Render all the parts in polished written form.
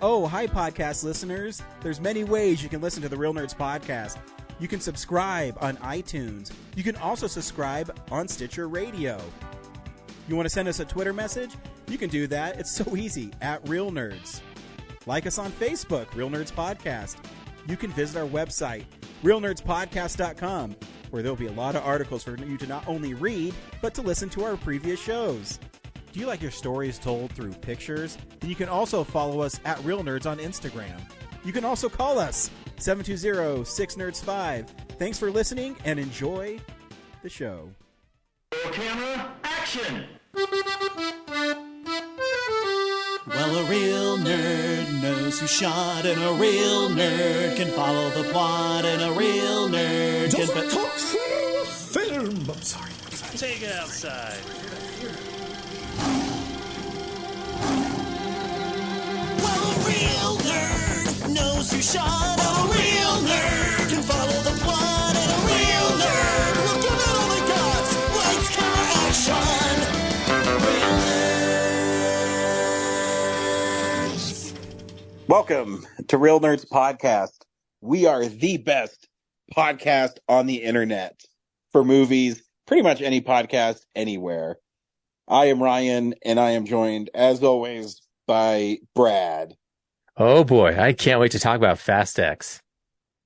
Oh, hi, podcast listeners. There's many ways you can listen to the Real Nerds podcast. You can subscribe on iTunes. You can also subscribe on Stitcher Radio. You want to send us a Twitter message? You can do that. It's so easy, at Real Nerds. Like us on Facebook, Real Nerds Podcast. You can visit our website, realnerdspodcast.com, where there'll be a lot of articles for you to not only read, but to listen to our previous shows. Do you like your stories told through pictures? Then you can also follow us at Real Nerds on Instagram. You can also call us, 720-6nerds5. Thanks for listening and enjoy the show. Camera, action! Well, a real nerd knows who shot, and a real nerd can follow the plot, and a real nerd doesn't talk film. I'm sorry. Take it outside. Well, a real nerd knows who shot, and a real nerd can follow the plot, and a real nerd will give it all they got. Lights, camera, action. Real nerds. Welcome to Real Nerds Podcast. We are the best podcast on the internet for movies, pretty much any podcast anywhere. I am Ryan, and I am joined, as always, by Brad. Oh boy, I can't wait to talk about Fast X.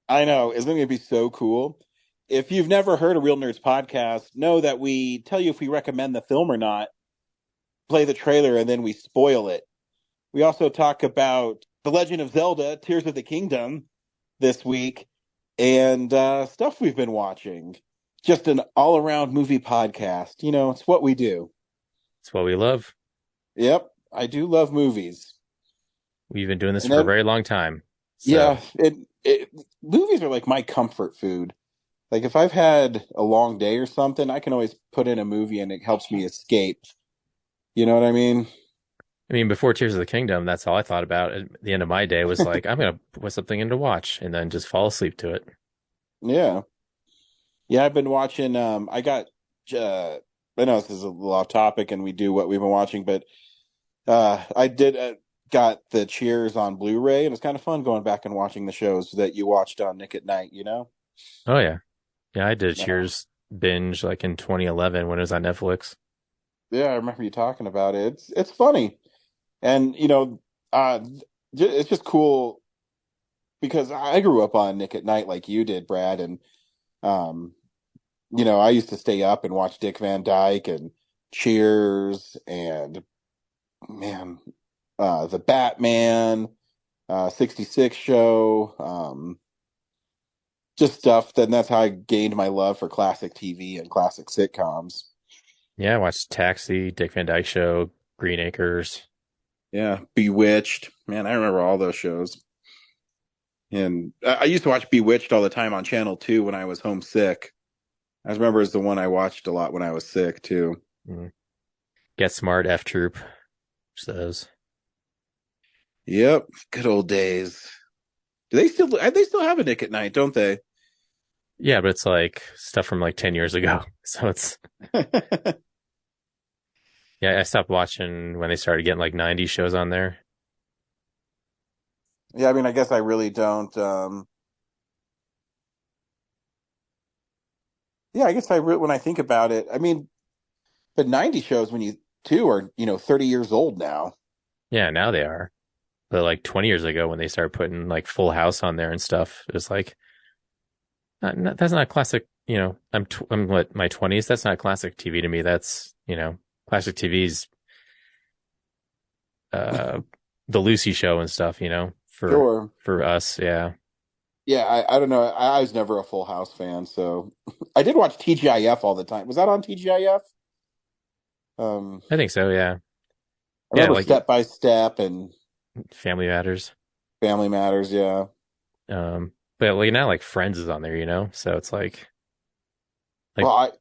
I know, it's going to be so cool. If you've never heard a Real Nerds Podcast, know that we tell you if we recommend the film or not, play the trailer, and then we spoil it. We also talk about The Legend of Zelda, Tears of the Kingdom this week, and stuff we've been watching. Just an all-around movie podcast. You know, it's what we do. It's what we love. Yep, I do love movies. We've been doing this for a very long time. So. Yeah, movies are like my comfort food. Like if I've had a long day or something, I can always put in a movie and it helps me escape. You know what I mean? I mean, before Tears of the Kingdom, that's all I thought about at the end of my day was like, I'm going to put something in to watch and then just fall asleep to it. Yeah. Yeah, I've been watching, I know this is a little off topic and we do what we've been watching, but I did got the Cheers on Blu-ray, and it's kind of fun going back and watching the shows that you watched on Nick at Night, you know? Oh, yeah. Yeah, I did a Cheers binge like in 2011 when it was on Netflix. Yeah, I remember you talking about it. It's funny. And, you know, it's just cool because I grew up on Nick at Night like you did, Brad, and you know, I used to stay up and watch Dick Van Dyke and Cheers and, man, the Batman, 66 show, just stuff. Then that's how I gained my love for classic TV and classic sitcoms. Yeah, I watched Taxi, Dick Van Dyke Show, Green Acres. Yeah, Bewitched. Man, I remember all those shows. And I used to watch Bewitched all the time on Channel 2 when I was homesick. I remember it's the one I watched a lot when I was sick, too. Mm. Get Smart, F Troop. Those. Yep, good old days. They still have a Nick at Night, don't they? Yeah, but it's like stuff from like 10 years ago. So it's... Yeah, I stopped watching when they started getting like 90s shows on there. Yeah, I mean, I guess I really don't. Yeah, I guess when I think about it, I mean, the 90s shows when you too are, 30 years old now. Yeah, now they are. But like 20 years ago when they started putting like Full House on there and stuff, it was like, that's not classic, I'm my 20s. That's not classic TV to me. That's, classic TV's the Lucy Show and stuff, for us. Yeah. Yeah, I don't know. I was never a Full House fan, so I did watch TGIF all the time. Was that on TGIF? I think so, yeah. I remember Step by Step and Family Matters. Family Matters, yeah. But like now, like Friends is on there, so it's like well,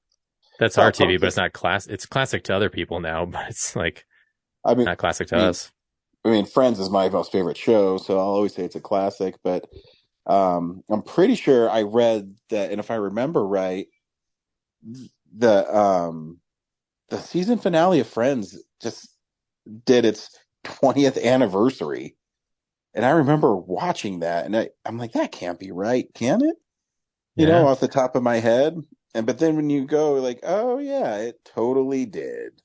that's our TV, but it's not class. It's classic to other people now, but it's like not classic to us. I mean, Friends is my most favorite show, so I'll always say it's a classic. But I'm pretty sure I read that, and if I remember right, the season finale of Friends just did its 20th anniversary, And I remember watching that, and I'm like, that can't be right, can it? You Yeah. know, off the top of my head. But then when you go, like, oh yeah, it totally did.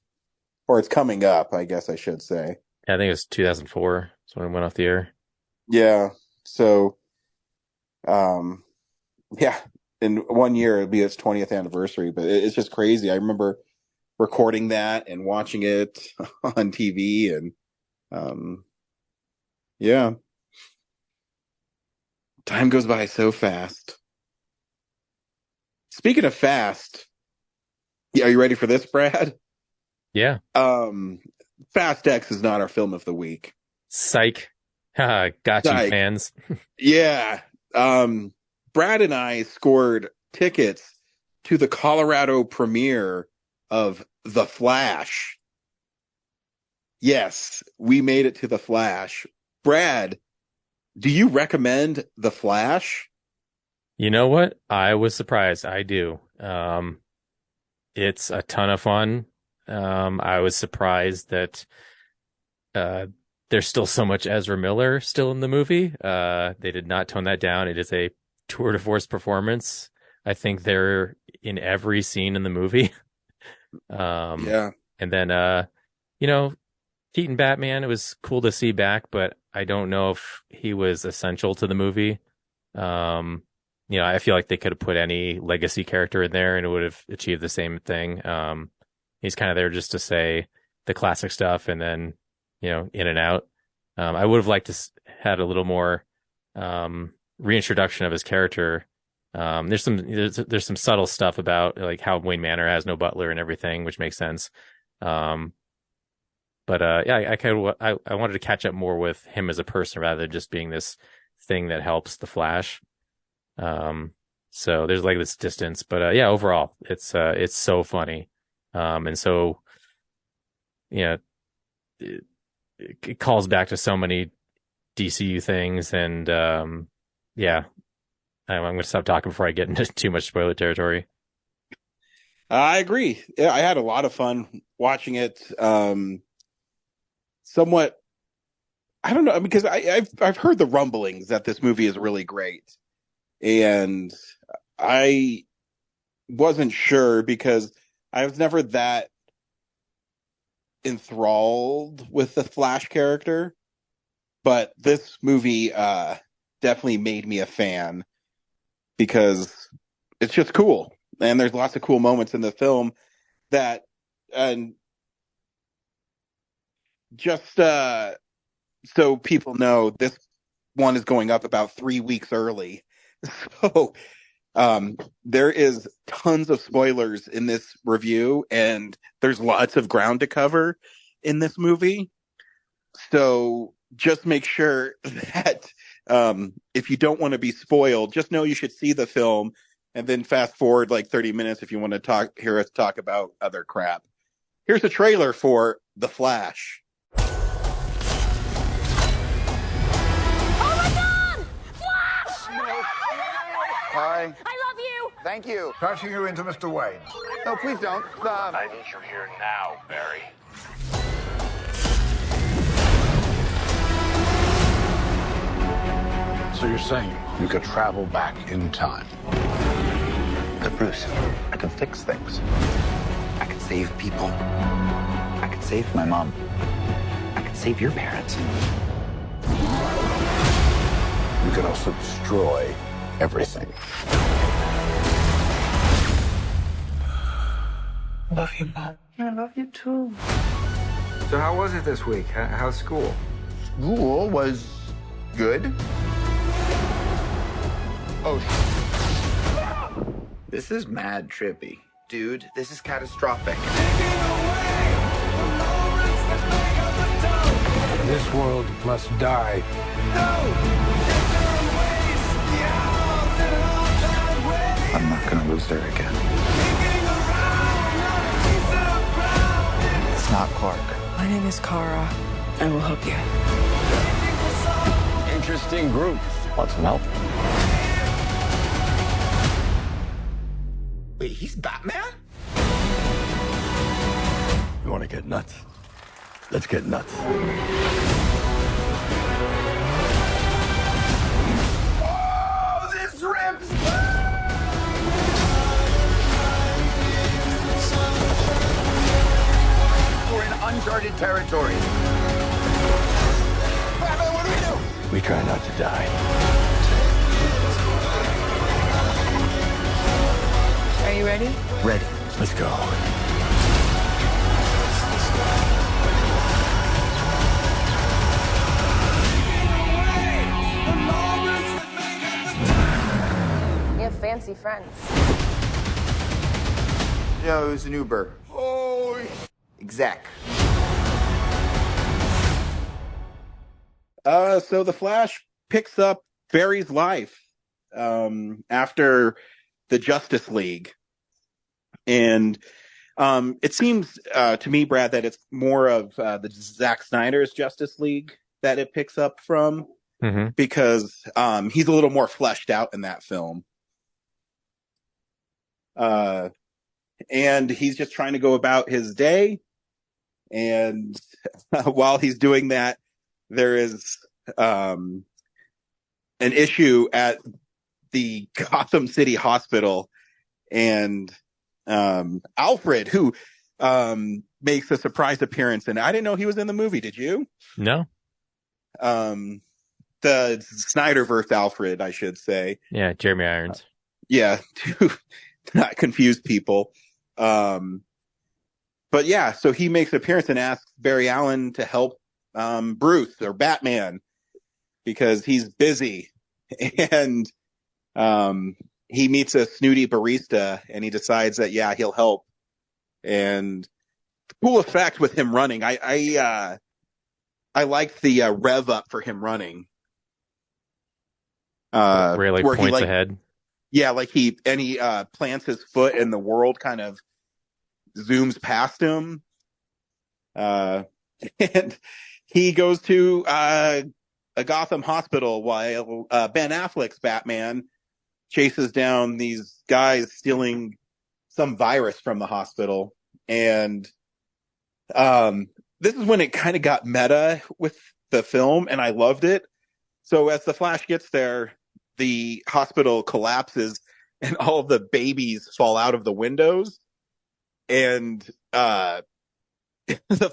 Or it's coming up, I guess I should say. I think it was 2004. That's when it went off the air. Yeah. So, yeah, in 1 year it'll be its 20th anniversary, but it's just crazy. I remember recording that and watching it on TV, and yeah, time goes by so fast. Speaking of fast, are you ready for this, Brad? Yeah. Fast X is not our film of the week. Psych. Haha, got you, Psych. fans. Yeah. Brad and I scored tickets to the Colorado premiere of The Flash. Yes, we made it to The Flash. Brad, do you recommend The Flash? You know what? I was surprised. I do. It's a ton of fun. I was surprised that there's still so much Ezra Miller still in the movie. They did not tone that down. It is a tour de force performance. I think they're in every scene in the movie. Yeah. And then, you know, Keaton Batman, it was cool to see back, but I don't know if he was essential to the movie. You know, I feel like they could have put any legacy character in there and it would have achieved the same thing. He's kind of there just to say the classic stuff and then, you know, in and out. I would have liked to had a little more reintroduction of his character. There's some subtle stuff about like how Wayne Manor has no butler and everything, which makes sense. Yeah, I wanted to catch up more with him as a person rather than just being this thing that helps the Flash. So there's like this distance, but yeah, overall, it's so funny, and so you know, it calls back to so many DCU things, and yeah, I'm going to stop talking before I get into too much spoiler territory. I agree. Yeah, I had a lot of fun watching it. Somewhat, I don't know, because I've heard the rumblings that this movie is really great, and I wasn't sure because I was never that enthralled with the Flash character, but this movie definitely made me a fan because it's just cool, and there's lots of cool moments in the film that, and just so people know, this one is going up about 3 weeks early, so there is tons of spoilers in this review, and there's lots of ground to cover in this movie. So just make sure that if you don't want to be spoiled, just know you should see the film and then fast forward like 30 minutes if you want to hear us talk about other crap. Here's a trailer for The Flash. Hi. I love you. Thank you. Passing you into Mr. Wayne. No, please don't. I need you here now, Barry. So you're saying you could travel back in time? But Bruce, I can fix things. I can save people. I can save my mom. I can save your parents. You can also destroy everything. I love you, Mom. I love you too. So how was it this week? How's school? School was good. Oh, this is mad trippy. Dude, this is catastrophic. This world must die. I'm not gonna lose her again. It's not Clark. My name is Kara. I will help you. Interesting group. Want some help? Wait, he's Batman? You want to get nuts? Let's get nuts. We try not to die. Are you ready? Ready. Let's go. You have fancy friends. Yo, who's an Uber? Oh, exec. So the Flash picks up Barry's life after the Justice League, and it seems to me, Brad, that it's more of the Zack Snyder's Justice League that it picks up from, because he's a little more fleshed out in that film. And he's just trying to go about his day. And while he's doing that, there is an issue at the Gotham City Hospital. And Alfred, who makes a surprise appearance. And I didn't know he was in the movie. Did you? No. The Snyderverse Alfred, I should say. Yeah, Jeremy Irons. Yeah, to not confuse people. But yeah, so he makes an appearance and asks Barry Allen to help Bruce or Batman because he's busy. And he meets a snooty barista and he decides that, yeah, he'll help. And the cool effect with him running, I liked the rev up for him running. Where he where points he, ahead. Yeah, he plants his foot and the world kind of zooms past him. And he goes to a Gotham hospital while Ben Affleck's Batman chases down these guys stealing some virus from the hospital. And this is when it kind of got meta with the film, and I loved it. So as the Flash gets there, the hospital collapses and all of the babies fall out of the windows. And the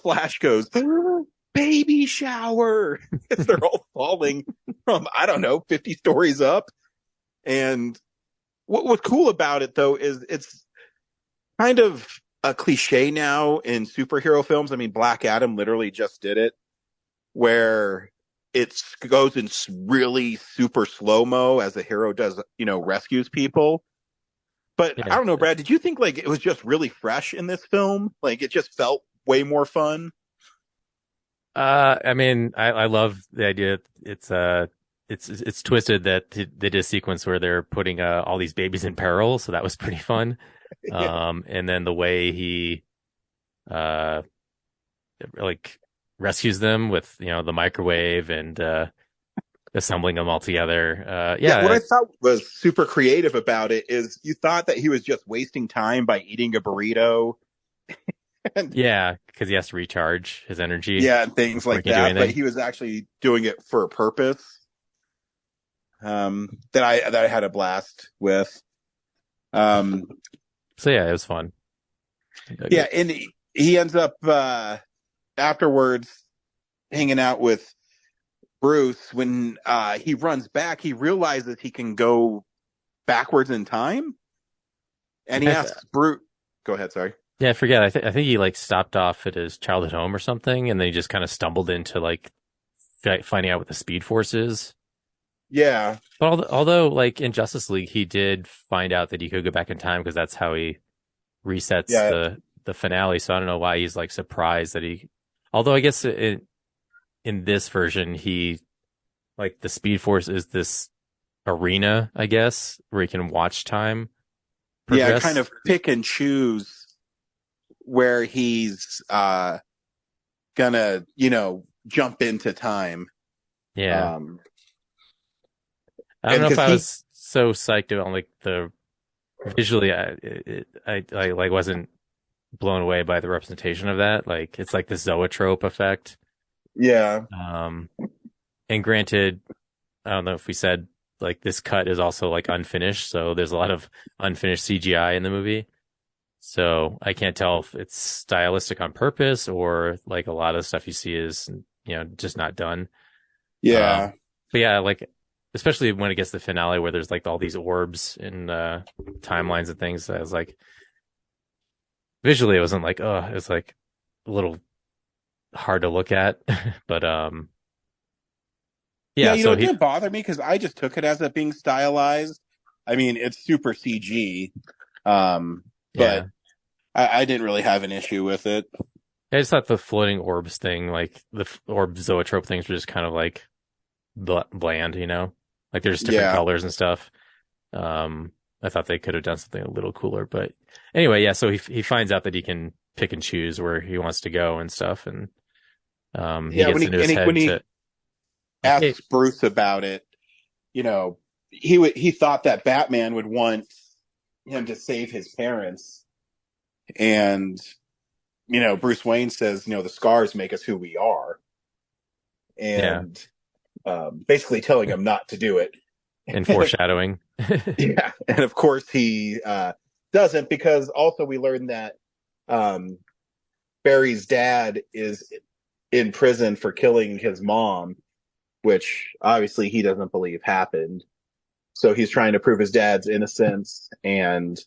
Flash goes, baby shower. They're all falling from, 50 stories up. And what's cool about it, though, is it's kind of a cliche now in superhero films. I mean, Black Adam literally just did it, where it goes in really super slow-mo as the hero does, rescues people. But Yeah. I don't know, Brad, did you think it was just really fresh in this film? It just felt way more fun? I mean, I love the idea. It's twisted that they did a sequence where they're putting all these babies in peril, so that was pretty fun. Yeah. And then the way he rescues them with the microwave and assembling them all together. What I thought was super creative about it is you thought that he was just wasting time by eating a burrito. Yeah, because he has to recharge his energy. Yeah, and things like He can do that. But anything. he was actually doing it for a purpose. That I had a blast with. So yeah, it was fun. Yeah, and he ends up afterwards hanging out with Bruce. When he runs back, he realizes he can go backwards in time, and he asks Bruce. Go ahead, sorry. Yeah, I forget. I think he stopped off at his childhood home or something, and then he just kind of stumbled into finding out what the Speed Force is. Yeah, But although in Justice League, he did find out that he could go back in time because that's how he resets the finale. So I don't know why he's surprised that he. Although I guess in this version, he the Speed Force is this arena, I guess, where he can watch time progress. Yeah, kind of pick and choose where he's gonna, jump into time. Yeah. I don't know if I was so psyched on the visually. I wasn't blown away by the representation of that. It's the zoetrope effect. Yeah. And granted, I don't know if we said this cut is also unfinished, so there's a lot of unfinished CGI in the movie. So I can't tell if it's stylistic on purpose or a lot of stuff you see is just not done. Yeah. But yeah, like especially when it gets to the finale where there's like all these orbs and timelines and things. I was like, visually, it wasn't like, oh, it was like a little hard to look at. But Yeah, yeah. you know, So it didn't bother me because I just took it as it being stylized. I mean, it's super CG, yeah, but I didn't really have an issue with it. I just thought the floating orbs thing, like the orb zoetrope things, were just kind of like bland, you know, like they're just different Yeah. colors and stuff. I thought they could have done something a little cooler, but anyway, yeah. So he finds out that he can pick and choose where he wants to go and stuff, and he Yeah, gets into his head when he to. Hey, asks Bruce about it, you know, he thought that Batman would want him to save his parents, and you know, Bruce Wayne says, you know, the scars make us who we are, yeah, and basically telling him not to do it. and foreshadowing. Yeah, and of course he doesn't, because also we learned that Barry's dad is in prison for killing his mom, which obviously he doesn't believe happened. So he's trying to prove his dad's innocence, and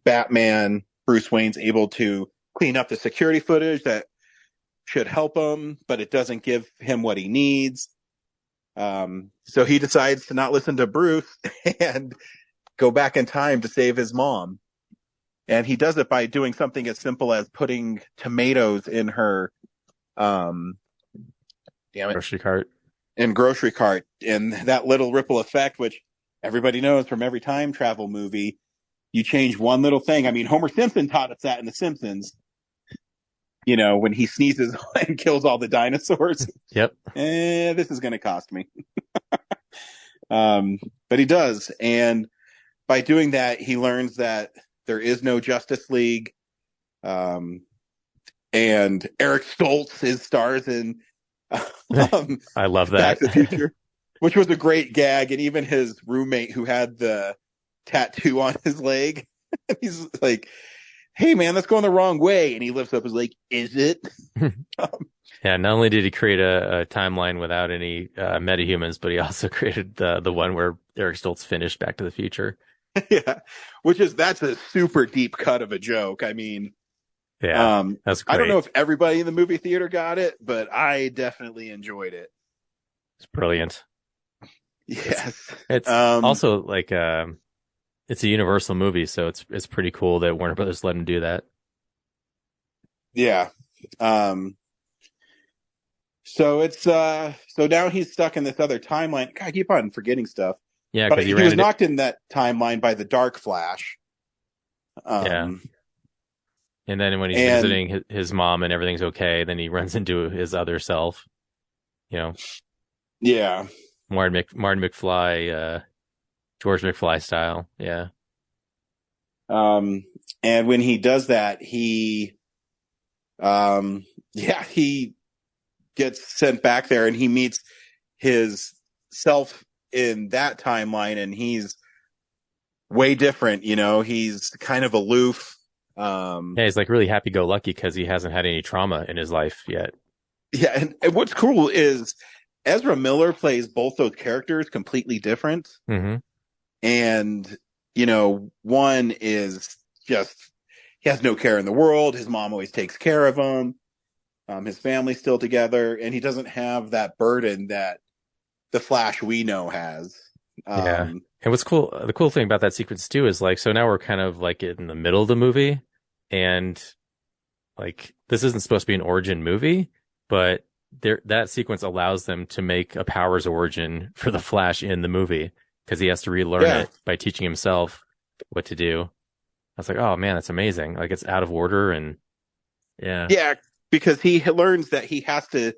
Batman, Bruce Wayne's able to clean up the security footage that should help him, but it doesn't give him what he needs. So he decides to not listen to Bruce and go back in time to save his mom. And he does it by doing something as simple as putting tomatoes in her, Grocery cart. grocery cart. And that little ripple effect, which everybody knows from every time travel movie, you change one little thing. I mean, Homer Simpson taught us that in The Simpsons. You know, when he sneezes and kills all the dinosaurs. Yep. This is going to cost me. But he does. And by doing that, he learns that there is no Justice League. And Eric Stoltz stars in I love that. Back to the Future, which was a great gag. And even his roommate who had the tattoo on his leg, he's like, hey man, that's going the wrong way. And he lifts up his leg, is it? Yeah, not only did he create a timeline without any metahumans, but he also created the one where Eric Stoltz finished Back to the Future. Yeah, that's a super deep cut of a joke. I mean, yeah, that's great. I don't know if everybody in the movie theater got it, but I definitely enjoyed it. It's brilliant. Yes, it's also like it's a Universal movie, so it's pretty cool that Warner Brothers let him do that. Yeah. So it's so now he's stuck in this other timeline. God, I keep on forgetting stuff. Yeah, but because he was knocked in that timeline by the Dark Flash. Yeah. And then when he's visiting his mom and everything's okay, then he runs into his other self. You know. Yeah. Martin McFly, George McFly style. Yeah. And when he does that, he gets sent back there, and he meets his self in that timeline, and he's way different. You know, he's kind of aloof. Yeah, he's like really happy-go-lucky because he hasn't had any trauma in his life yet. Yeah, and what's cool is Ezra Miller plays both those characters completely different. Mm-hmm. And, you know, one is just, he has no care in the world. His mom always takes care of him. His family's still together, and he doesn't have that burden that the Flash we know has. Yeah. And what's cool, the cool thing about that sequence too is like, so now we're kind of like in the middle of the movie, and like, this isn't supposed to be an origin movie, but that sequence allows them to make a powers origin for the Flash in the movie, because he has to relearn it by teaching himself what to do. I was like, oh man, that's amazing. Like, it's out of order, and yeah, because he learns that he has to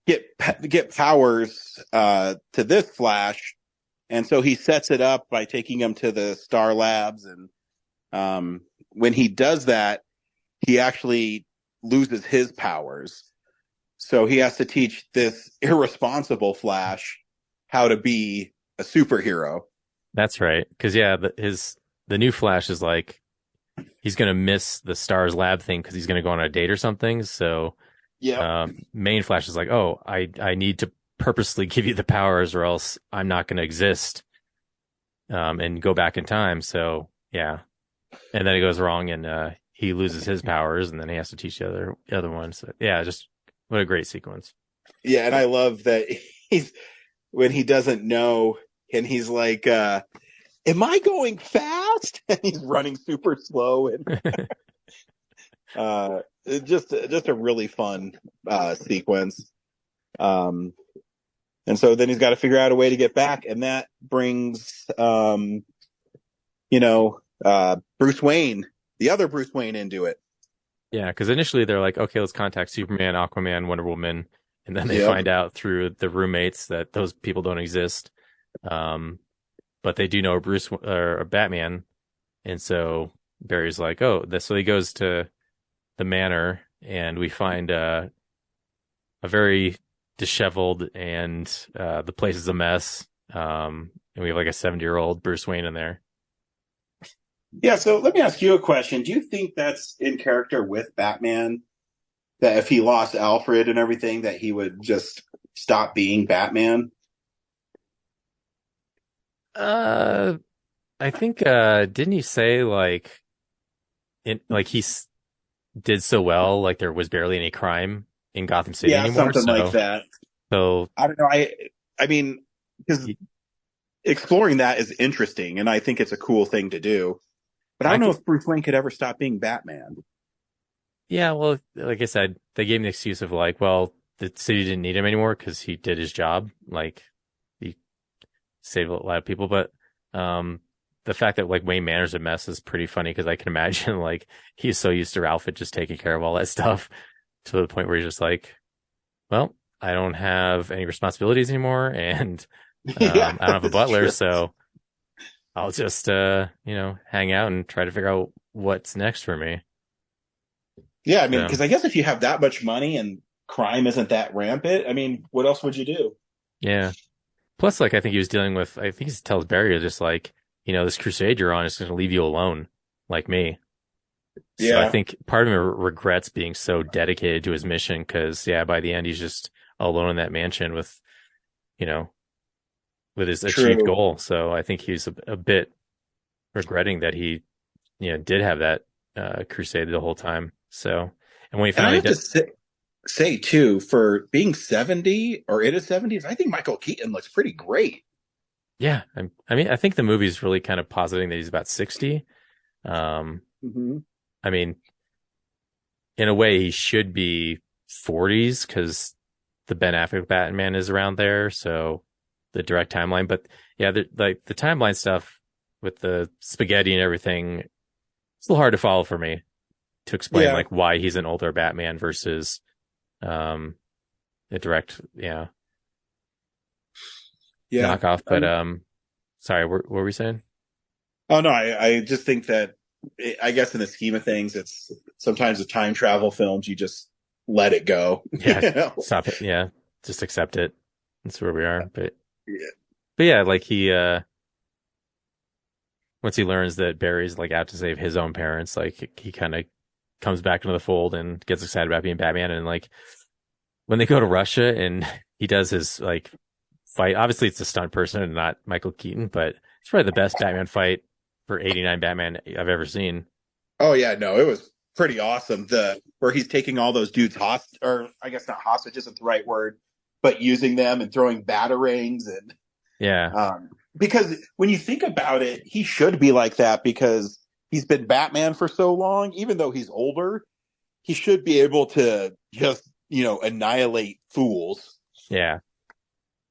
get powers to this Flash, and so he sets it up by taking him to the Star Labs, and when he does that, he actually loses his powers. So he has to teach this irresponsible Flash how to be a superhero. That's right. Because the new Flash is like, he's gonna miss the Stars Lab thing because he's gonna go on a date or something. So Main Flash is like, oh, I need to purposely give you the powers or else I'm not going to exist, and go back in time. So yeah. And then it goes wrong and, he loses his powers and then he has to teach the other one. So yeah, just what a great sequence. Yeah. And I love that when he doesn't know and he's like, am I going fast? And he's running super slow and, just a really fun sequence. And so then he's got to figure out a way to get back, and that brings Bruce Wayne, the other Bruce Wayne, into it. Yeah, because initially they're like, okay, let's contact Superman, Aquaman, Wonder Woman, and then they find out through the roommates that those people don't exist. But they do know Bruce or Batman, and so Barry's like, oh, so he goes to the manor, and we find a very disheveled and the place is a mess. And we have like a 70-year-old Bruce Wayne in there. Yeah, so let me ask you a question. Do you think that's in character with Batman? That if he lost Alfred and everything, that he would just stop being Batman? I think didn't he say like he did so well, like there was barely any crime in Gotham City anymore? Something like that. So I don't know. I mean, because exploring that is interesting, and I think it's a cool thing to do. But I don't know if Bruce Wayne could ever stop being Batman. Yeah, well, like I said, they gave him the excuse of like, well, the city didn't need him anymore because he did his job. Like, he saved a lot of people. But the fact that like Wayne Manor's a mess is pretty funny because I can imagine like he's so used to Alfred just taking care of all that stuff to the point where he's just like, well, I don't have any responsibilities anymore, and I don't have a butler, true. So I'll just hang out and try to figure out what's next for me. Yeah, I mean, because I guess if you have that much money and crime isn't that rampant, I mean, what else would you do? Yeah. Plus, like, I think he tells Barry, just like, this crusade you're on is going to leave you alone, like me. So yeah. I think part of him regrets being so dedicated to his mission because, by the end, he's just alone in that mansion with his achieved goal. So I think he's a bit regretting that he, did have that crusade the whole time. So, and when he finally say too, for being 70 or in his 70s, I think Michael Keaton looks pretty great. Yeah, I mean, I think the movie's really kind of positing that he's about 60. Mm-hmm. I mean, in a way, he should be 40s because the Ben Affleck Batman is around there. So the direct timeline, but yeah, the timeline stuff with the spaghetti and everything, it's a little hard to follow for me to explain like why he's an older Batman versus a direct knockoff. But sorry, what were we saying? Oh no, I just think that I guess in the scheme of things, it's sometimes with time travel films you just let it go. Yeah, stop it. Yeah, just accept it. That's where we are. But yeah, like he once he learns that Barry's like out to save his own parents, like he kind of comes back into the fold and gets excited about being Batman. And like when they go to Russia and he does his like fight, obviously it's a stunt person and not Michael Keaton, but it's probably the best Batman fight for 89 Batman I've ever seen. Oh yeah, no, it was pretty awesome. Where he's taking all those dudes or I guess not hostage isn't the right word, but using them and throwing batarangs and because when you think about it, he should be like that because he's been Batman for so long. Even though he's older, he should be able to just annihilate fools. Yeah.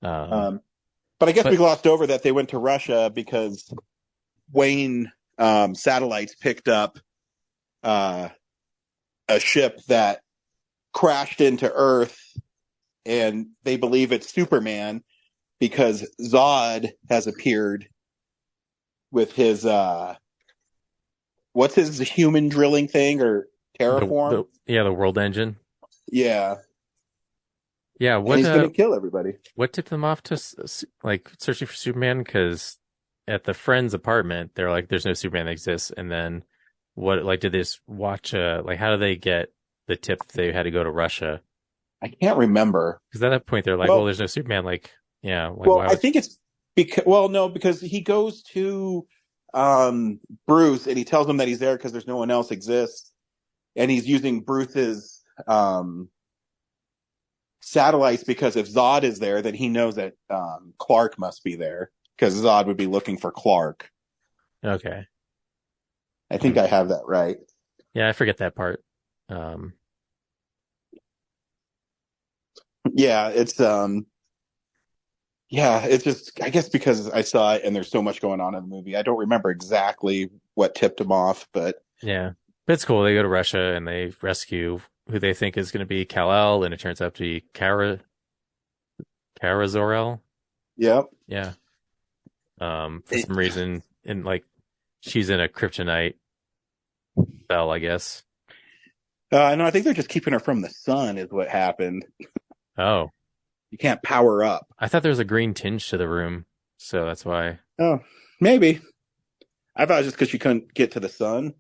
But I guess we glossed over that they went to Russia because Wayne satellites picked up a ship that crashed into Earth, and they believe it's Superman because Zod has appeared with his what's his human drilling thing or terraform? The world engine. Yeah. Yeah, and he's going to kill everybody. What tipped them off to like searching for Superman? Because at the friend's apartment, they're like, "There's no Superman that exists." And then did they just watch? How do they get the tip that they had to go to Russia? I can't remember. Because at that point they're like, well, there's no Superman. Like, yeah. Like, Well, why I would... think it's because he goes to Bruce and he tells him that he's there because there's no one else exists, and he's using Bruce's satellites because if Zod is there, then he knows that Clark must be there because Zod would be looking for Clark. Okay. I think I have that right. Yeah, I forget that part. Yeah, it's just I guess because I saw it and there's so much going on in the movie. I don't remember exactly what tipped him off, but yeah. But it's cool. They go to Russia and they rescue who they think is going to be Kal-El, and it turns out to be Kara Zor-El. Yep. Yeah. For some reason, and like she's in a kryptonite spell, I guess. No, I think they're just keeping her from the sun is what happened. Oh. You can't power up. I thought there was a green tinge to the room, so that's why. Oh, maybe. I thought it was just because she couldn't get to the sun.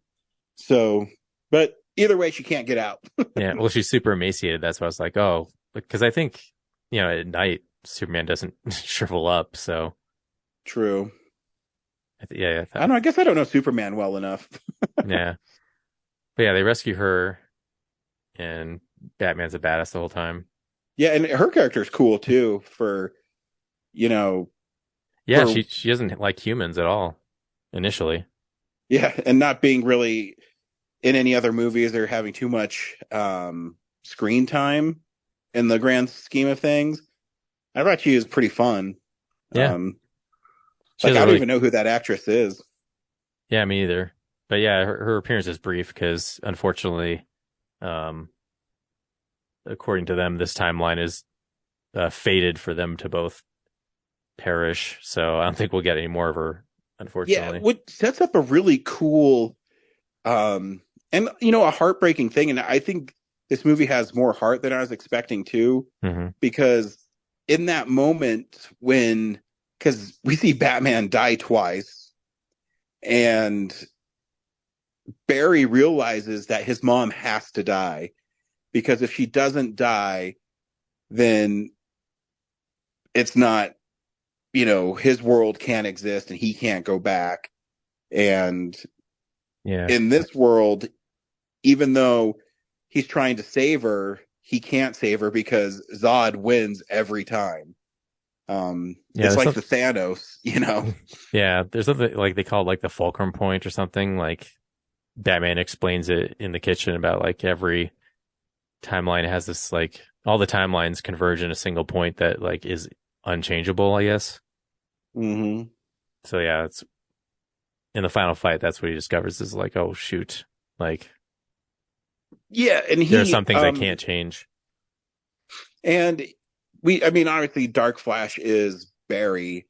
So, but either way, she can't get out. Yeah, well, she's super emaciated. That's why I was like, oh, because I think, at night, Superman doesn't shrivel up, so. True. Yeah. I don't know. I guess I don't know Superman well enough. Yeah. But yeah, they rescue her, and Batman's a badass the whole time. Yeah, and her character is cool, too, Yeah, she doesn't like humans at all, initially. Yeah, and not being really in any other movies or having too much screen time in the grand scheme of things. I thought she was pretty fun. Yeah. I don't even know who that actress is. Yeah, me either. But yeah, her appearance is brief because, unfortunately, according to them, this timeline is fated for them to both perish. So I don't think we'll get any more of her, unfortunately. Yeah, what sets up a really cool and a heartbreaking thing. And I think this movie has more heart than I was expecting too, because in that moment because we see Batman die twice, and Barry realizes that his mom has to die, because if she doesn't die, then it's not, his world can't exist and he can't go back. And in this world, even though he's trying to save her, he can't save her because Zod wins every time. It's like the Thanos, Yeah, there's something like they call it like the fulcrum point or something. Like Batman explains it in the kitchen about like every timeline has this, like all the timelines converge in a single point that like is unchangeable, I guess. Mm-hmm. So yeah, it's in the final fight. That's what he discovers is like, oh shoot, like yeah, and there's some things I can't change. And obviously Dark Flash is Barry,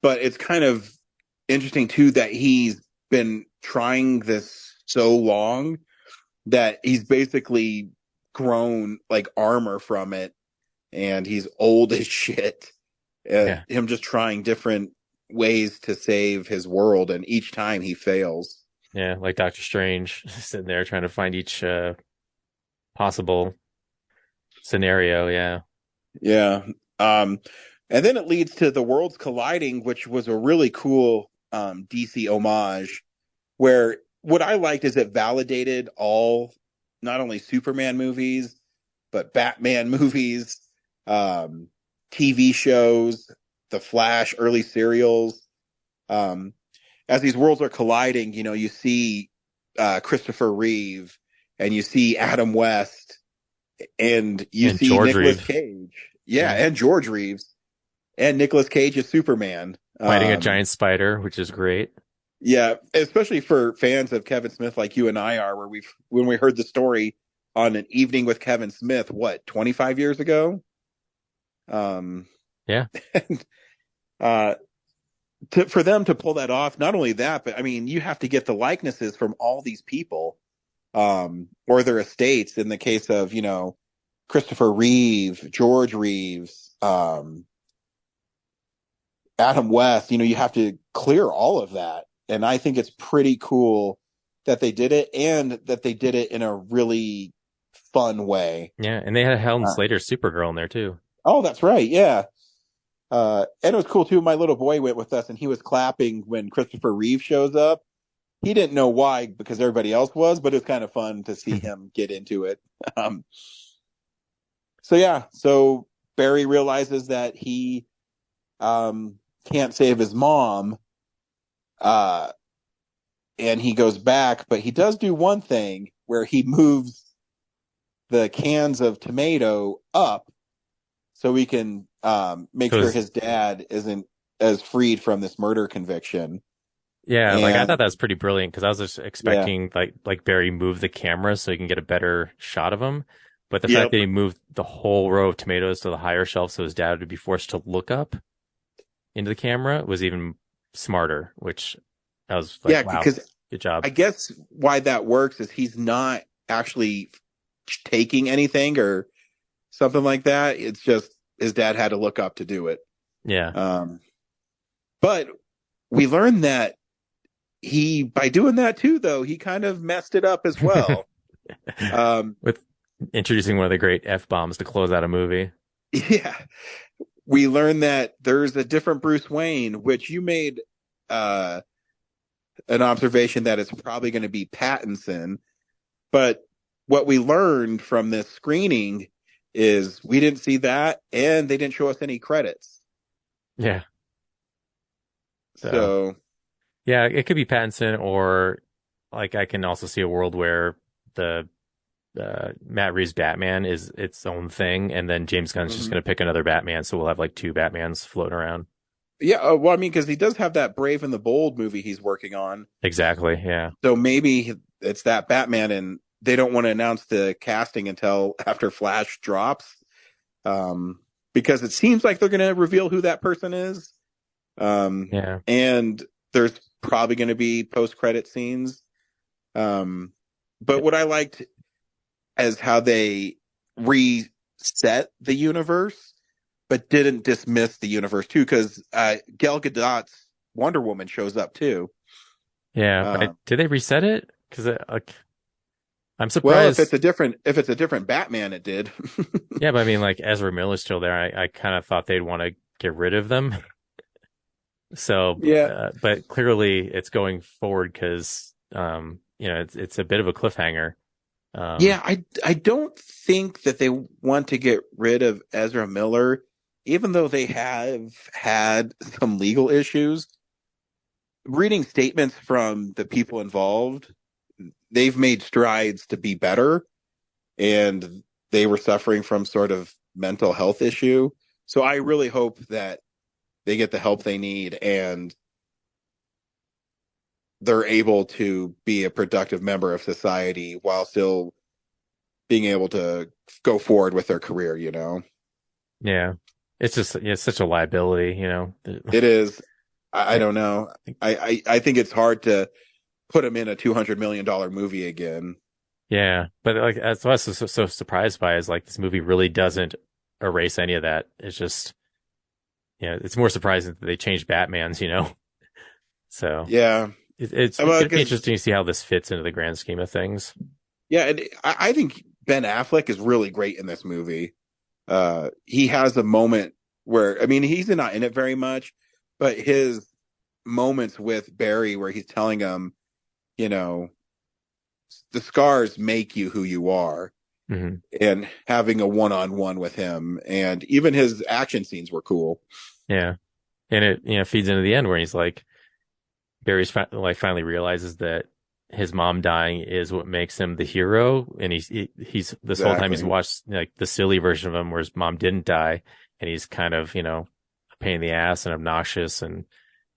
but it's kind of interesting too that he's been trying this so long that he's basically grown like armor from it, and he's old as shit. Him just trying different ways to save his world, and each time he fails. Yeah, like Doctor Strange sitting there trying to find each possible scenario. Yeah. And then it leads to the worlds colliding, which was a really cool DC homage, where what I liked is it validated all, not only Superman movies, but Batman movies, TV shows, the Flash, early serials. As these worlds are colliding, you see Christopher Reeve, and you see Adam West, and you see Nicolas Cage. Yeah, and George Reeves. And Nicolas Cage is Superman. Fighting a giant spider, which is great. Yeah, especially for fans of Kevin Smith like you and I are, where when we heard the story on An Evening with Kevin Smith, 25 years ago? Yeah. For them to pull that off, not only that, but you have to get the likenesses from all these people, or their estates. In the case of, Christopher Reeve, George Reeves, Adam West, you have to clear all of that. And I think it's pretty cool that they did it, and that they did it in a really fun way. Yeah, and they had Helen Slater's Supergirl in there too. Oh, that's right. Yeah. And it was cool too. My little boy went with us and he was clapping when Christopher Reeve shows up. He didn't know why because everybody else was, but it was kind of fun to see him get into it. So Barry realizes that he can't save his mom, and he goes back, but he does do one thing where he moves the cans of tomato up so he can make sure his dad isn't as freed from this murder conviction. Yeah, like I thought that was pretty brilliant because I was just expecting like Barry move the camera so he can get a better shot of him. But the fact that he moved the whole row of tomatoes to the higher shelf so his dad would be forced to look up into the camera was even smarter, which I was like, wow, because good job. I guess why that works is he's not actually taking anything or something like that. It's just his dad had to look up to do it. Yeah. But we learned that by doing that too, though, he kind of messed it up as well. With introducing one of the great F-bombs to close out a movie. Yeah. We learned that there's a different Bruce Wayne, which you made an observation that it's probably going to be Pattinson. But what we learned from this screening is we didn't see that, and they didn't show us any credits. Yeah. So yeah, it could be Pattinson, or like I can also see a world where the Matt Reeves Batman is its own thing, and then James Gunn's just going to pick another Batman, so we'll have like two Batmans floating around. Yeah, well, I mean, because he does have that Brave and the Bold movie he's working on. Exactly, yeah. So maybe it's that Batman, and they don't want to announce the casting until after Flash drops, because it seems like they're going to reveal who that person is. Yeah, and there's probably going to be post-credit scenes. But what I liked is how they reset the universe, but didn't dismiss the universe too, because Gal Gadot's Wonder Woman shows up too. Yeah, but did they reset it? Because I'm surprised. Well, if it's a different Batman, it did. Yeah, but I mean, like Ezra Miller's still there. I kind of thought they'd want to get rid of them. So yeah, but clearly it's going forward because it's a bit of a cliffhanger. Yeah, I don't think that they want to get rid of Ezra Miller, even though they have had some legal issues. Reading statements from the people involved, they've made strides to be better, and they were suffering from sort of mental health issue. So I really hope that they get the help they need and they're able to be a productive member of society while still being able to go forward with their career, Yeah. It's just, it's such a liability, It is. I don't know. I think it's hard to put them in a $200 million movie again. Yeah. But like, that's what I was so surprised by is like, this movie really doesn't erase any of that. It's just, it's more surprising that they changed Batman's, So yeah. It's going to be interesting to see how this fits into the grand scheme of things. Yeah, and I think Ben Affleck is really great in this movie. He has a moment where, I mean, he's not in it very much, but his moments with Barry where he's telling him, the scars make you who you are, and having a one-on-one with him, and even his action scenes were cool. Yeah, and it feeds into the end where he's like, Barry's finally realizes that his mom dying is what makes him the hero, and he's this whole time he's watched like the silly version of him where his mom didn't die, and he's kind of a pain in the ass and obnoxious, and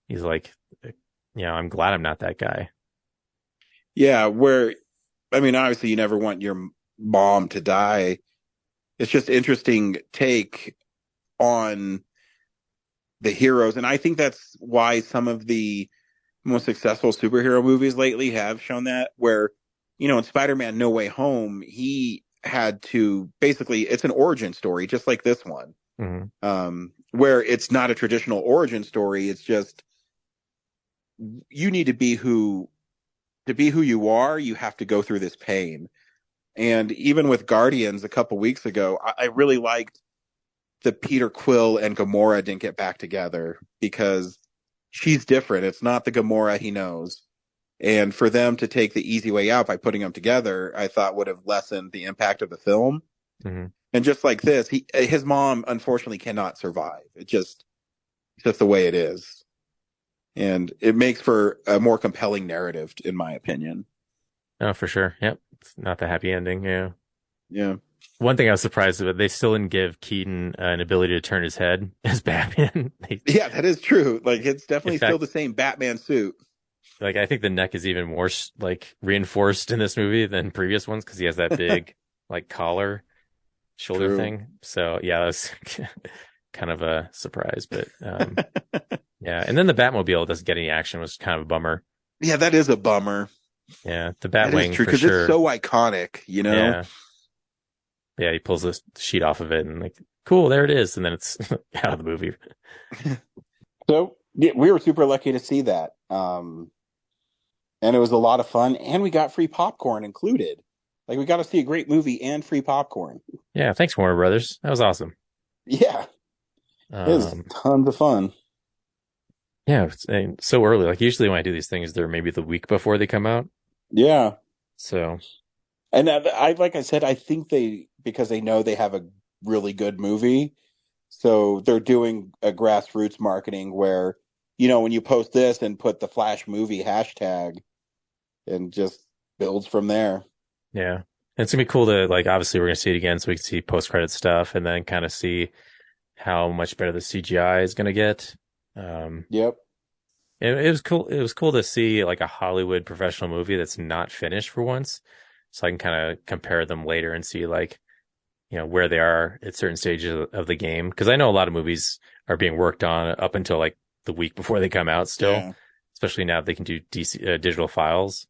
he's like, I'm glad I'm not that guy. Yeah, where I mean, obviously you never want your mom to die. It's just interesting take on the heroes, and I think that's why some of the most successful superhero movies lately have shown that, where in Spider-Man No Way Home, he had to basically, it's an origin story just like this one, where it's not a traditional origin story. It's just you need to be who you are. You have to go through this pain, And even with Guardians a couple weeks ago, I really liked that Peter Quill and Gamora didn't get back together because she's different. It's not the Gamora he knows. And for them to take the easy way out by putting them together, I thought would have lessened the impact of the film. Mm-hmm. And just like this, his mom unfortunately cannot survive. It's just the way it is. And it makes for a more compelling narrative, in my opinion. Oh, for sure. Yep. It's not the happy ending. Yeah. Yeah. One thing I was surprised about, they still didn't give Keaton an ability to turn his head as Batman. Yeah, that is true. Like, it's definitely fact, still the same Batman suit. Like, I think the neck is even more like reinforced in this movie than previous ones because he has that big like collar shoulder thing. So yeah, that was kind of a surprise, but yeah. And then the Batmobile doesn't get any action, was kind of a bummer. Yeah, that is a bummer. Yeah, the Batwing for because sure. It's so iconic, you know. Yeah. Yeah, he pulls the sheet off of it and like, cool, there it is, and then it's out of the movie. So yeah, we were super lucky to see that, and it was a lot of fun, and we got free popcorn included. Like, we got to see a great movie and free popcorn. Yeah, thanks, Warner Brothers. That was awesome. Yeah, it was tons of fun. Yeah, it's so early. Like, usually when I do these things, they're maybe the week before they come out. Yeah. So, and like I said, I think because they know they have a really good movie, so they're doing a grassroots marketing where, you know, when you post this and put the Flash movie hashtag, and just builds from there. Yeah, and it's gonna be cool to, like, obviously we're gonna see it again, so we can see post credit stuff, and then kind of see how much better the CGI is gonna get. Yep. It was cool. It was cool to see like a Hollywood professional movie that's not finished for once, so I can kind of compare them later and see, like, you know, where they are at certain stages of the game. Because I know a lot of movies are being worked on up until like the week before they come out still, especially now they can do digital files.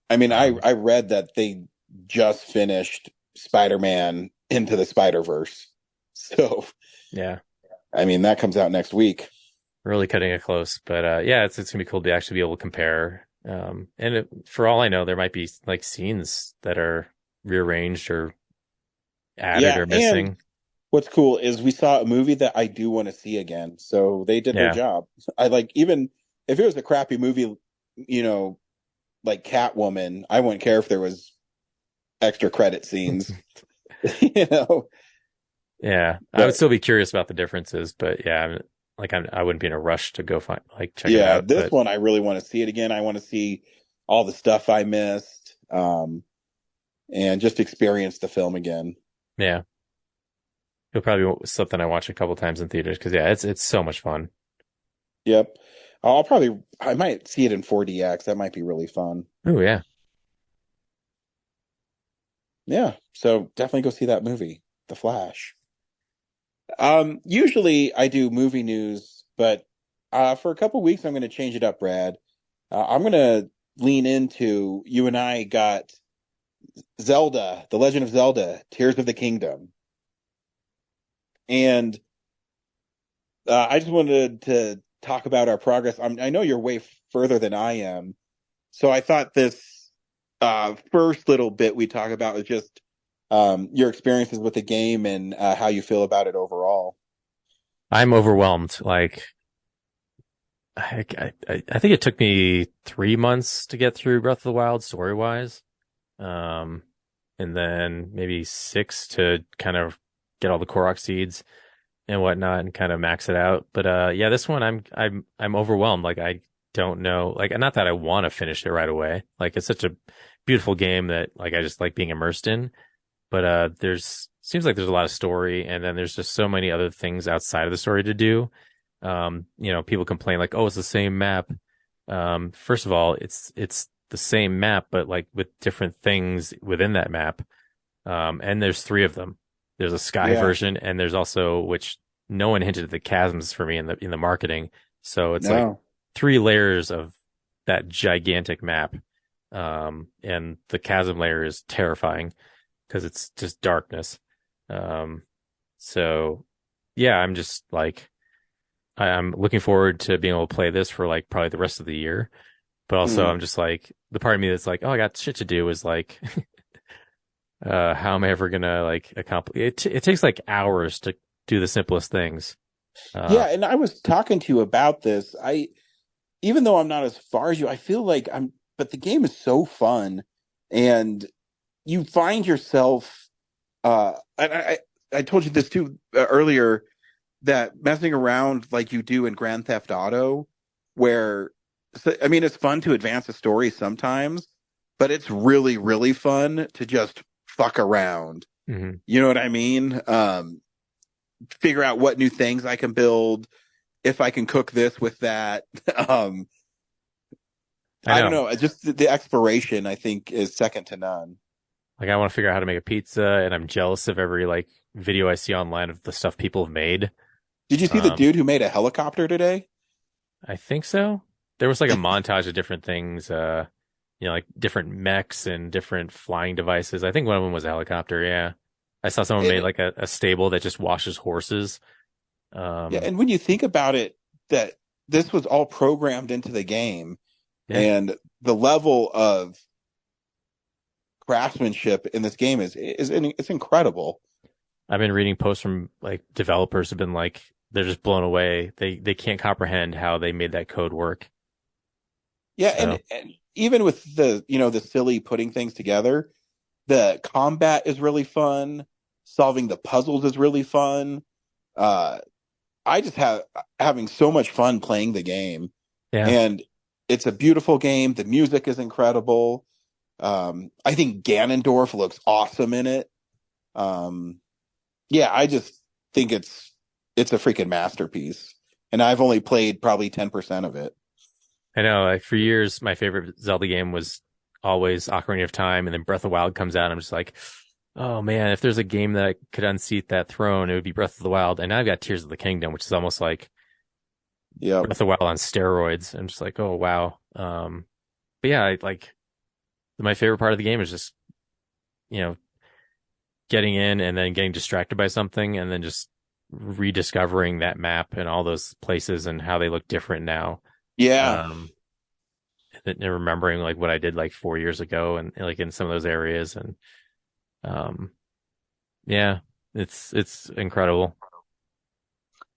I mean, I read that they just finished Spider-Man Into the Spider-Verse. So, yeah, I mean, that comes out next week. Really cutting it close. But yeah, it's going to be cool to actually be able to compare. And for all I know, there might be like scenes that are rearranged or added or missing. And what's cool is we saw a movie that I do want to see again. So they did their job. I like, even if it was a crappy movie, you know, like Catwoman, I wouldn't care if there was extra credit scenes, you know? Yeah. But I would still be curious about the differences, but yeah, like I wouldn't be in a rush to go check it out. Yeah, this one I really want to see it again. I want to see all the stuff I missed, and just experience the film again. Yeah, it'll probably be something I watch a couple times in theaters because yeah, it's so much fun. Yep, I might see it in 4DX. That might be really fun. Oh yeah, yeah. So definitely go see that movie, The Flash. Usually I do movie news, but for a couple weeks I'm going to change it up, Brad. I'm going to lean into, you and I got Zelda, The Legend of Zelda, Tears of the Kingdom. And I just wanted to talk about our progress. I know you're way further than I am. So I thought this first little bit we talk about was just your experiences with the game and how you feel about it overall. I'm overwhelmed. Like, I think it took me 3 months to get through Breath of the Wild story wise, and then maybe 6 to kind of get all the Korok seeds and whatnot and kind of max it out. But yeah, this one I'm overwhelmed. Like, I don't know. Like, not that I want to finish it right away. Like, it's such a beautiful game that, like, I just like being immersed in. But seems like there's a lot of story, and then there's just so many other things outside of the story to do. You know, people complain like, "Oh, it's the same map." First of all, it's the same map, but like with different things within that map. And there's 3 of them. There's a sky version, and there's also, which no one hinted at the chasms for me in the marketing. So it's like 3 layers of that gigantic map. And the chasm layer is terrifying, because it's just darkness. So yeah, I'm just like, I'm looking forward to being able to play this for like probably the rest of the year. But also I'm just like, the part of me that's like, oh, I got shit to do is like, How am I ever gonna like accomplish it? It takes like hours to do the simplest things. Yeah, and I was talking to you about this. Even though I'm not as far as you, I feel like but the game is so fun, and you find yourself. And I told you this too earlier, that messing around like you do in Grand Theft Auto, where I mean, it's fun to advance a story sometimes, but it's really, really fun to just fuck around. Mhm. You know what I mean? Figure out what new things I can build, if I can cook this with that. Um, I don't know. Just the exploration, I think, is second to none. Like I want to figure out how to make a pizza, and I'm jealous of every like video I see online of the stuff people have made. Did you see the dude who made a helicopter today? I think so. There was like a montage of different things, like different mechs and different flying devices. I think one of them was a helicopter. Yeah. I saw someone made like a stable that just washes horses. Yeah, and when you think about it, that this was all programmed into the game, and the level of craftsmanship in this game is it's incredible. I've been reading posts from like developers have been like they're just blown away. They can't comprehend how they made that code work. Yeah, so. and even with the silly putting things together, the combat is really fun. Solving the puzzles is really fun. I just having so much fun playing the game. Yeah. And it's a beautiful game. The music is incredible. I think Ganondorf looks awesome in it. Yeah, I just think it's a freaking masterpiece. And I've only played probably 10% of it. I know, like for years, my favorite Zelda game was always Ocarina of Time, and then Breath of the Wild comes out, and I'm just like, oh man, if there's a game that could unseat that throne, it would be Breath of the Wild. And now I've got Tears of the Kingdom, which is almost like Breath of the Wild on steroids. I'm just like, oh wow. But yeah, my favorite part of the game is just, getting in and then getting distracted by something and then just rediscovering that map and all those places and how they look different now. Yeah. And remembering like what I did like 4 years ago and like in some of those areas. And, yeah, it's incredible.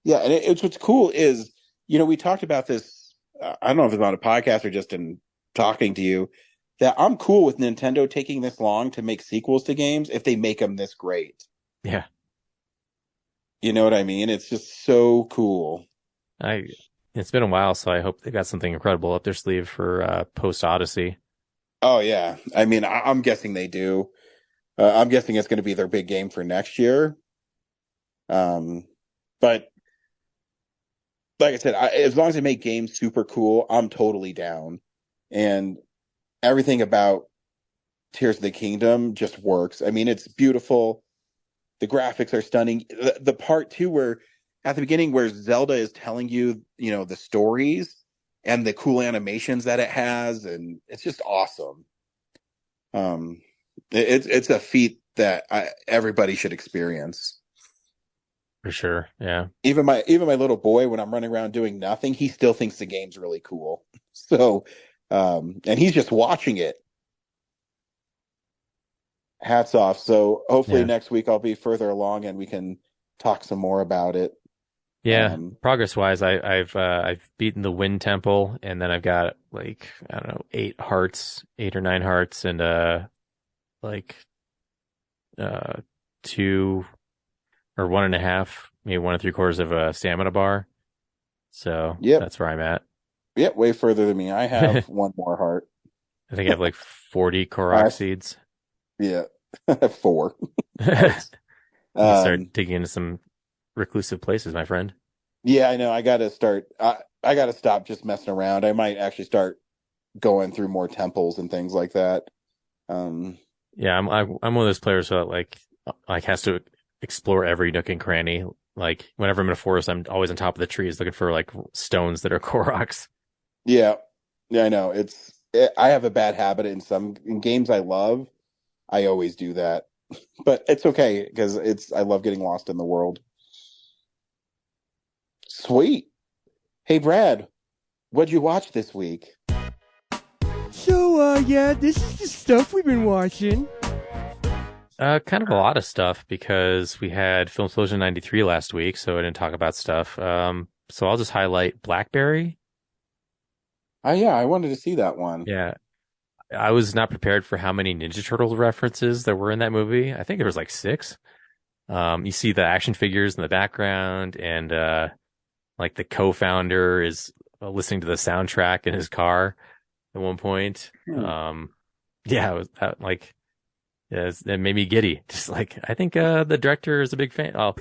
Yeah. And it's what's cool is, we talked about this. I don't know if it's on a podcast or just in talking to you, that I'm cool with Nintendo taking this long to make sequels to games if they make them this great. Yeah. You know what I mean? It's just so cool. It's been a while, so I hope they got something incredible up their sleeve for post Odyssey. Oh yeah, I mean, I'm guessing they do. I'm guessing it's going to be their big game for next year. But like I said, as long as they make games super cool, I'm totally down. And everything about Tears of the Kingdom just works. I mean, it's beautiful. The graphics are stunning. The part too where at the beginning where Zelda is telling you, the stories and the cool animations that it has, and it's just awesome. It's a feat that everybody should experience. For sure, yeah. Even my little boy, when I'm running around doing nothing, he still thinks the game's really cool. So, and he's just watching it. Hats off. So hopefully next week I'll be further along and we can talk some more about it. Yeah, progress wise, I've beaten the Wind Temple, and then I've got like, I don't know, 8 or 9 hearts, and 2 or 1.5, maybe 1 3/4 of a stamina bar. So that's where I'm at. Yep, way further than me. I have 1 more heart. I think I have like 40 Korok seeds. Yeah, 4. You start digging into some reclusive places, my friend. Yeah, I know. I gotta start. I gotta stop just messing around. I might actually start going through more temples and things like that. Yeah, I'm one of those players who like has to explore every nook and cranny. Like whenever I'm in a forest, I'm always on top of the trees looking for like stones that are Koroks. Yeah, I know. I have a bad habit in games I love. I always do that, but it's okay because I love getting lost in the world. Sweet. Hey, Brad, what'd you watch this week? So, this is the stuff we've been watching. Kind of a lot of stuff because we had Film Explosion 93 last week, so I didn't talk about stuff. So I'll just highlight Blackberry. Oh yeah, I wanted to see that one. Yeah, I was not prepared for how many Ninja Turtle references there were in that movie. I think there was like six. You see the action figures in the background, and like the co-founder is listening to the soundtrack in his car at one point. Yeah, it was like. Yeah, it made me giddy. Just like, I think the director is a big fan. Oh,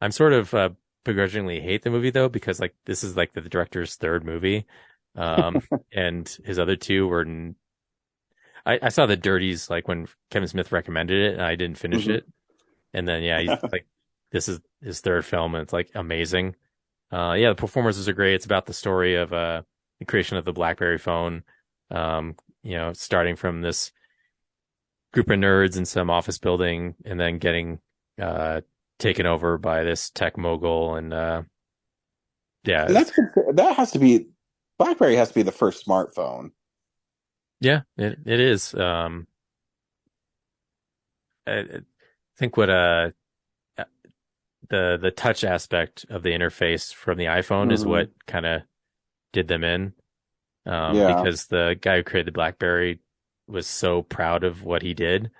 I'm sort of begrudgingly hate the movie though, because like this is like the director's third movie. And his other two were, I saw the Dirties like when Kevin Smith recommended it and I didn't finish it. And then, yeah, he's like, this is his third film and it's like amazing. Yeah, the performances are great. It's about the story of the creation of the BlackBerry phone. Starting from this group of nerds in some office building and then getting taken over by this tech mogul. And yeah, that has to be, BlackBerry has to be the first smartphone. Yeah, it is. I think what the touch aspect of the interface from the iPhone is what kind of did them in. Because the guy who created the BlackBerry was so proud of what he did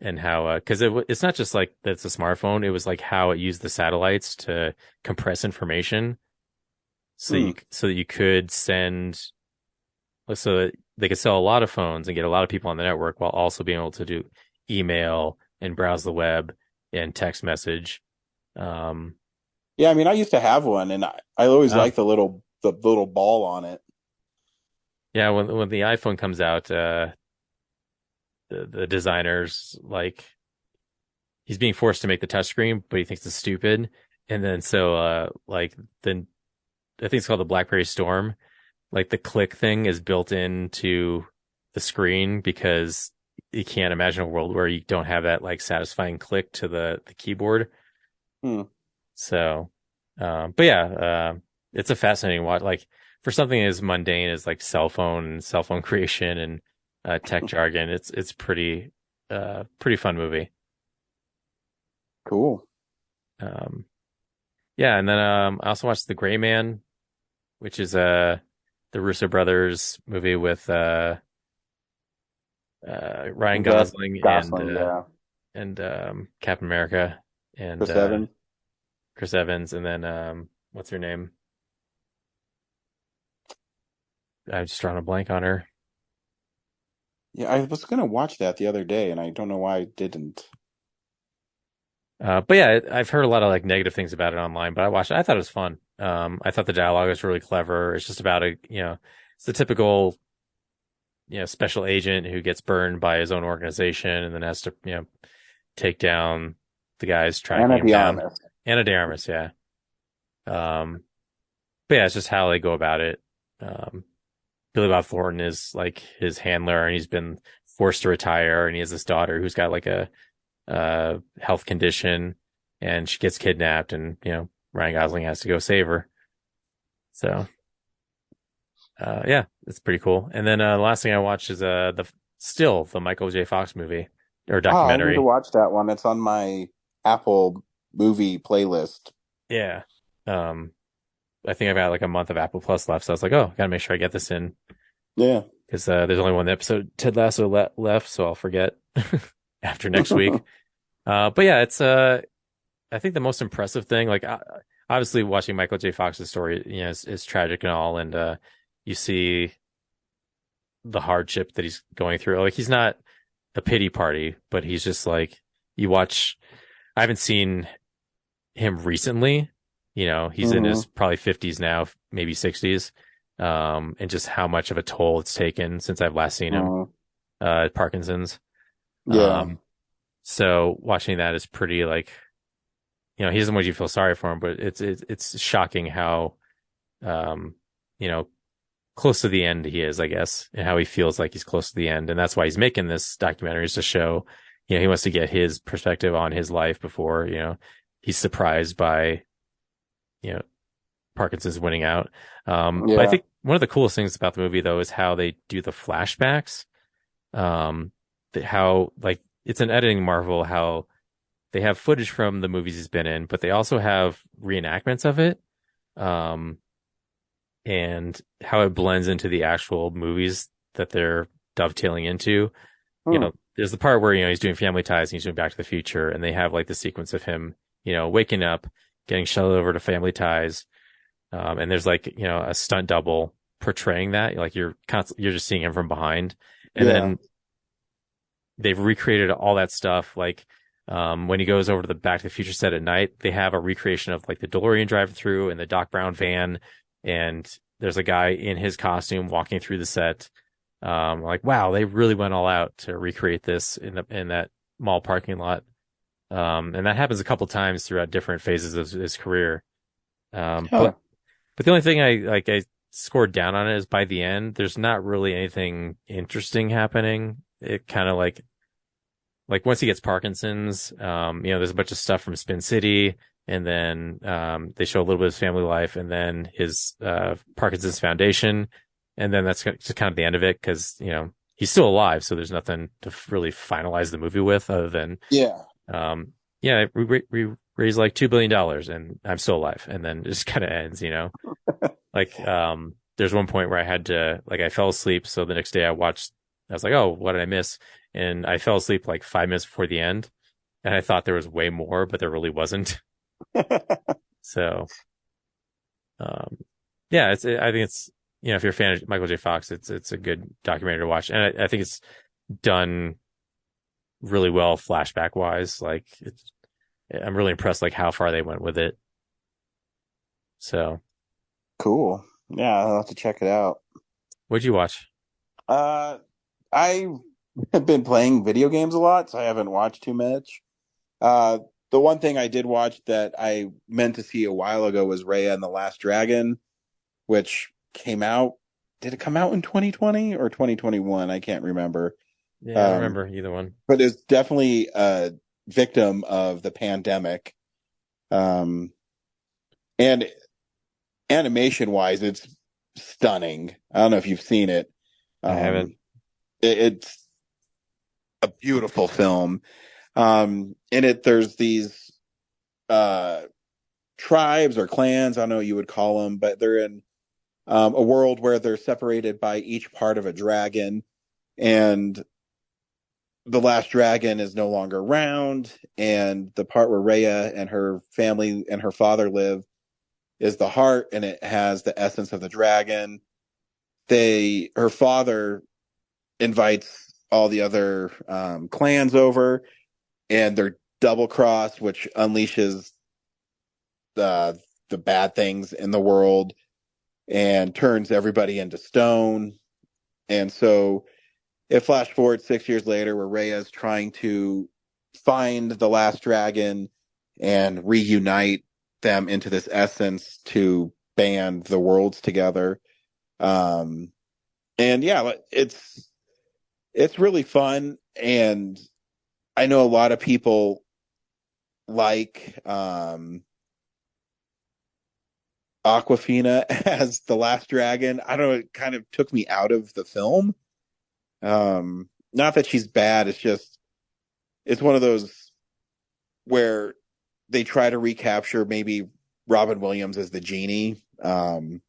and how, cause it's not just like that it's a smartphone. It was like how it used the satellites to compress information. So that you could send, so that they could sell a lot of phones and get a lot of people on the network while also being able to do email and browse the web and text message. Yeah. I mean, I used to have one and I always liked the little ball on it. Yeah, when the iPhone comes out, the designer's like, he's being forced to make the touchscreen, but he thinks it's stupid. And then then I think it's called the BlackBerry Storm. Like the click thing is built into the screen because you can't imagine a world where you don't have that like satisfying click to the keyboard. So, but yeah, it's a fascinating watch. Like, for something as mundane as like cell phone creation and tech jargon, it's pretty fun movie. Cool. Yeah, and then I also watched The Gray Man, which is the Russo brothers movie with Ryan Gosling and Captain America and Chris Evans, and then what's her name? I'm just drawing a blank on her. Yeah, I was going to watch that the other day, and I don't know why I didn't. But yeah, I've heard a lot of like negative things about it online, but I watched it. I thought it was fun. I thought the dialogue was really clever. It's just about it's the typical, special agent who gets burned by his own organization and then has to, take down the guys trying to keep him down. Anna de Armas, yeah. But yeah, it's just how they go about it. Billy Bob Thornton is like his handler and he's been forced to retire and he has this daughter who's got like a health condition and she gets kidnapped and, Ryan Gosling has to go save her. So, yeah, it's pretty cool. And then, the last thing I watched is, the Michael J. Fox movie or documentary. I need to watch that one. It's on my Apple movie playlist. Yeah. I think I've got like a month of Apple Plus left, so I was like, "Oh, gotta make sure I get this in." Yeah, because there's only one episode Ted Lasso left, so I'll forget after next week. But yeah, it's I think the most impressive thing, like obviously watching Michael J. Fox's story, is tragic and all, and you see the hardship that he's going through. Like he's not a pity party, but he's just like you watch. I haven't seen him recently. He's in his probably 50s now, maybe 60s. And just how much of a toll it's taken since I've last seen him, Parkinson's. Yeah. So watching that is pretty like, he doesn't want you to feel sorry for him, but it's shocking how, close to the end he is, I guess, and how he feels like he's close to the end. And that's why he's making this documentary, is to show, he wants to get his perspective on his life before, he's surprised by, Parkinson's winning out. But I think one of the coolest things about the movie though is how they do the flashbacks. How like it's an editing marvel how they have footage from the movies he's been in, but they also have reenactments of it. Um, and how it blends into the actual movies that they're dovetailing into. You know, there's the part where, he's doing Family Ties and he's doing Back to the Future, and they have like the sequence of him, waking up, getting shuttled over to Family Ties. And there's like, a stunt double portraying that. Like you're just seeing him from behind. And then they've recreated all that stuff. Like, when he goes over to the Back to the Future set at night, they have a recreation of like the DeLorean drive through and the Doc Brown van. And there's a guy in his costume walking through the set. Like, wow, they really went all out to recreate this in that mall parking lot. And that happens a couple times throughout different phases of his career. But the only thing I scored down on it is by the end, there's not really anything interesting happening. It kind of like once he gets Parkinson's, there's a bunch of stuff from Spin City, and then they show a little bit of his family life, and then his Parkinson's Foundation, and then that's just kind of the end of it because he's still alive, so there's nothing to really finalize the movie with other than we raised like $2 billion and I'm still alive, and then it just kind of ends, like there's one point where I had to I fell asleep, so the next day I was like, oh, what did I miss? And I fell asleep like 5 minutes before the end, and I thought there was way more, but there really wasn't. So, I think it's, if you're a fan of Michael J. Fox, it's a good documentary to watch, and I think it's done really well flashback wise. Like, I'm really impressed like how far they went with it. So cool. Yeah, I'll have to check it out. What'd you watch? I have been playing video games a lot, so I haven't watched too much. The one thing I did watch that I meant to see a while ago was Raya and the Last Dragon, which came out. Did it come out in 2020 or 2021? I can't remember. Yeah, I don't remember either one. But it's definitely a victim of the pandemic. And animation-wise, it's stunning. I don't know if you've seen it. I haven't. It's a beautiful film. In it, there's these tribes or clans, I don't know what you would call them, but they're in a world where they're separated by each part of a dragon, and the last dragon is no longer around, and the part where Rhea and her family and her father live is the heart, and it has the essence of the dragon. Her father invites all the other clans over, and they're double crossed, which unleashes the bad things in the world and turns everybody into stone. And so it flash forward 6 years later, where Rhea is trying to find the last dragon and reunite them into this essence to band the worlds together. And yeah, it's really fun, and I know a lot of people like Aquafina as the last dragon. I don't know, it kind of took me out of the film. Not that she's bad, it's one of those where they try to recapture maybe Robin Williams as the genie, and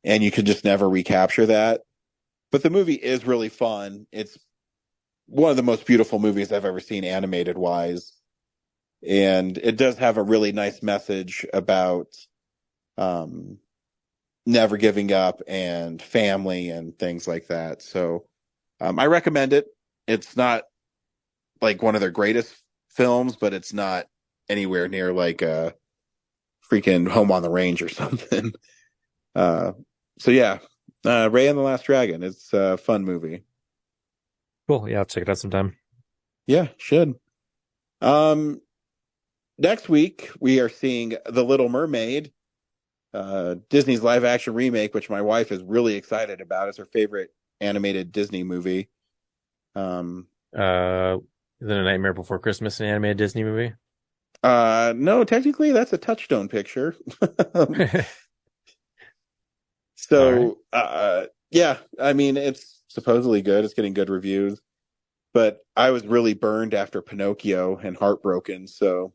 you could just never recapture that. But the movie is really fun. It's one of the most beautiful movies I've ever seen animated wise. And it does have a really nice message about never giving up and family and things like that. So I recommend it. It's not like one of their greatest films, but it's not anywhere near like a freaking Home on the Range or something. So yeah, Raya and the Last Dragon. It's a fun movie. Cool. Yeah, I'll check it out sometime. Yeah, should. Next week we are seeing The Little Mermaid, Disney's live action remake, which my wife is really excited about. It's her favorite animated Disney movie. Is it A Nightmare Before Christmas, an animated Disney movie? No, technically that's a Touchstone picture. So, right. Yeah, I mean, it's supposedly good. It's getting good reviews. but I was really burned after Pinocchio and heartbroken. So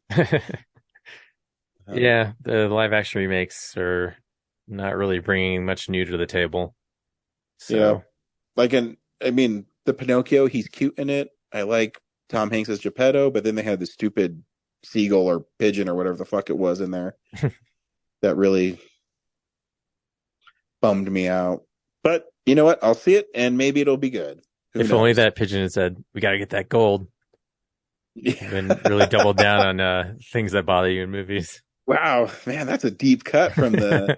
Yeah, the live action remakes are not really bringing much new to the table. So yeah, like, I mean, the Pinocchio, he's cute in it. I like Tom Hanks as Geppetto, but then they had the stupid seagull or pigeon or whatever the fuck it was in there that really bummed me out. But you know what? I'll see it, and maybe it'll be good. Who if knows? only that pigeon had said, "We got to get that gold," and really doubled down on things that bother you in movies. Wow, man, that's a deep cut from the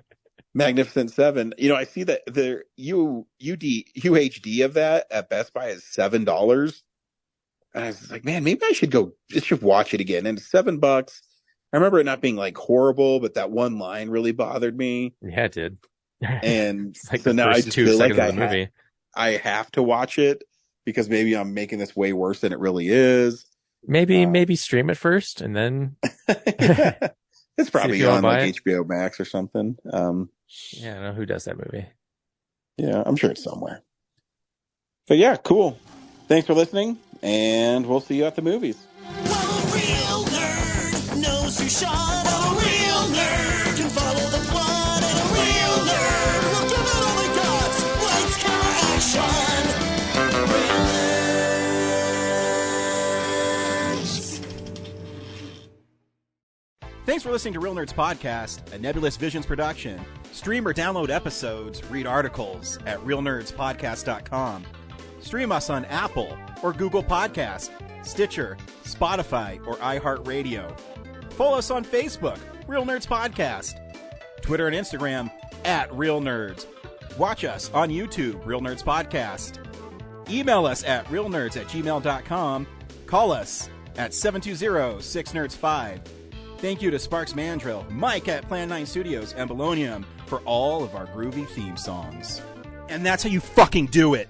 Magnificent Seven. You know, I see that the UHD of that at Best Buy is $7. And I was like, man, maybe I should watch it again. And it's $7. I remember it not being like horrible, but that one line really bothered me. Yeah, it did. And It's like so the now I first just 2 feel like seconds of the movie. I have to watch it because maybe I'm making this way worse than it really is. Maybe stream it first and then It's probably you on wanna buy like it. HBO Max or something. Yeah, I don't know who does that movie. Yeah, I'm sure it's somewhere. But yeah, cool. Thanks for listening, and we'll see you at the movies. Well, a real nerd knows who shot a real nerd can follow the plot, and a real nerd will give it all they got. Lights, camera, action. Real nerds. Thanks for listening to Real Nerds Podcast, a Nebulous Visions production. Stream or download episodes, read articles at realnerdspodcast.com. Stream us on Apple or Google Podcast, Stitcher, Spotify, or iHeartRadio. Follow us on Facebook, Real Nerds Podcast. Twitter and Instagram at Real Nerds. Watch us on YouTube, Real Nerds Podcast. Email us at realnerds@gmail.com. Call us at 720-6nerds5. Thank you to Sparks Mandrill, Mike at Plan 9 Studios, and Bolognium for all of our groovy theme songs. And that's how you fucking do it!